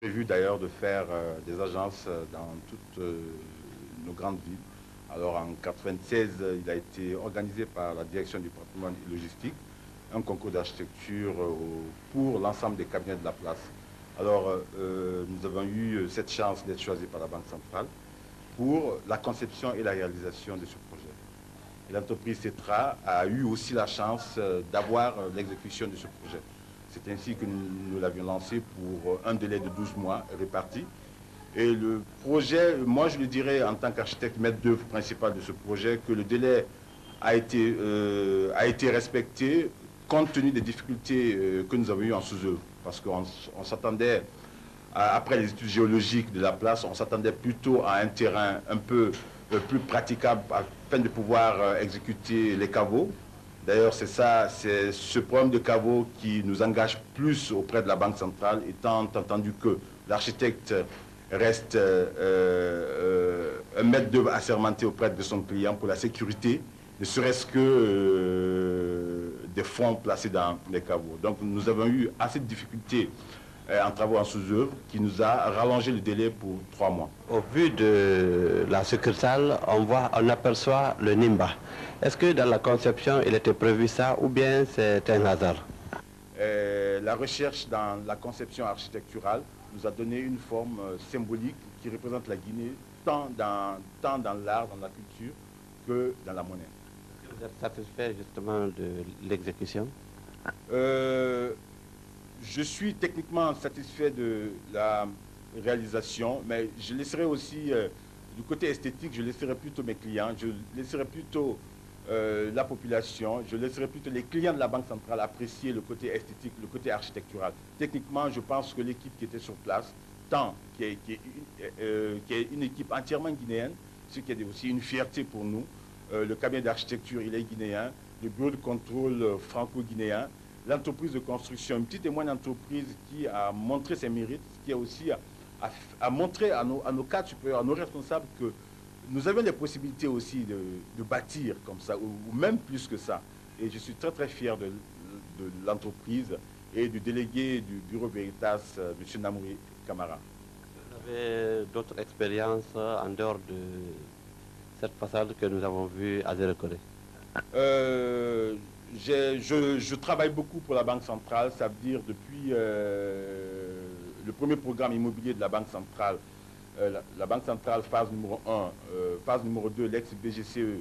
Prévu d'ailleurs de faire des agences dans toutes nos grandes villes. Alors en 1996, il a été organisé par la direction du patrimoine et logistique un concours d'architecture pour l'ensemble des cabinets de la place. Alors nous avons eu cette chance d'être choisis par la Banque centrale pour la conception et la réalisation de ce projet. L'entreprise CETRA a eu aussi la chance d'avoir l'exécution de ce projet. C'est ainsi que nous l'avions lancé pour un délai de 12 mois réparti. Et le projet, moi je le dirais en tant qu'architecte maître d'œuvre principal de ce projet, que le délai a été respecté compte tenu des difficultés que nous avons eues en sous-œuvre. Parce qu'on s'attendait, après les études géologiques de la place, on s'attendait plutôt à un terrain un peu plus praticable afin de pouvoir exécuter les caveaux. D'ailleurs, c'est ce problème de caveaux qui nous engage plus auprès de la Banque centrale, étant entendu que l'architecte reste un maître d'œuvre assermenté auprès de son client pour la sécurité, ne serait-ce que des fonds placés dans les caveaux. Donc nous avons eu assez de difficultés en travaux en sous-œuvre qui nous a rallongé le délai pour 3 mois. Au vu de la succursale, on aperçoit le Nimba. Est-ce que dans la conception, il était prévu ça ou bien c'est un hasard? La recherche dans la conception architecturale nous a donné une forme symbolique qui représente la Guinée tant dans l'art, dans la culture, que dans la monnaie. Vous êtes satisfait justement de l'exécution? Je suis techniquement satisfait de la réalisation, mais je laisserai aussi, du côté esthétique, je laisserai plutôt mes clients, je laisserai plutôt la population, je laisserai plutôt les clients de la Banque centrale apprécier le côté esthétique, le côté architectural. Techniquement, je pense que l'équipe qui était sur place, qui est une équipe entièrement guinéenne, ce qui est aussi une fierté pour nous. Le cabinet d'architecture, il est guinéen, le bureau de contrôle franco-guinéen, l'entreprise de construction, une petite et moyenne entreprise qui a montré ses mérites, qui a aussi montré à nos cadres supérieurs, à nos responsables que nous avons les possibilités aussi de bâtir comme ça, ou même plus que ça. Et je suis très très fier de l'entreprise et du délégué du bureau Veritas, M. Namouri Camara. Vous avez d'autres expériences en dehors de cette façade que nous avons vue à Zérekoré? Je travaille beaucoup pour la Banque centrale, ça veut dire depuis le premier programme immobilier de la Banque centrale, la Banque centrale phase numéro 1, phase numéro 2, l'ex-BGCE,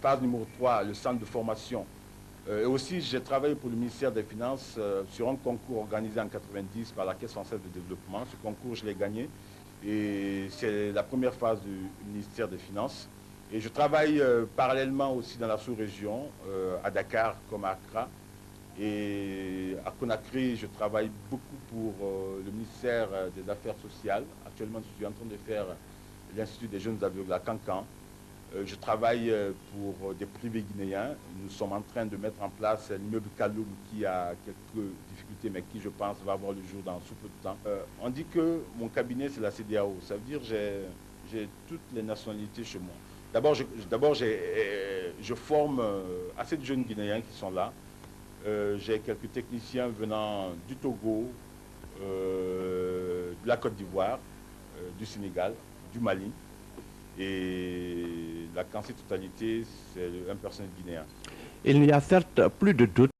phase numéro 3, le centre de formation. Et aussi, j'ai travaillé pour le ministère des Finances sur un concours organisé en 90 par la Caisse française de développement. Ce concours, je l'ai gagné et c'est la première phase du ministère des Finances. Et je travaille parallèlement aussi dans la sous-région, à Dakar comme à Accra. Et à Conakry, je travaille beaucoup pour le ministère des Affaires sociales. Actuellement, je suis en train de faire l'Institut des jeunes aveugles à Cancan. Je travaille pour des privés guinéens. Nous sommes en train de mettre en place l'immeuble Kaloum qui a quelques difficultés, mais qui, je pense, va avoir le jour dans sous peu de temps. On dit que mon cabinet, c'est la CEDEAO. Ça veut dire que j'ai toutes les nationalités chez moi. D'abord, je forme assez de jeunes Guinéens qui sont là. J'ai quelques techniciens venant du Togo, de la Côte d'Ivoire, du Sénégal, du Mali. Et la quasi-totalité, c'est un personnel guinéen. Il n'y a certes plus de doute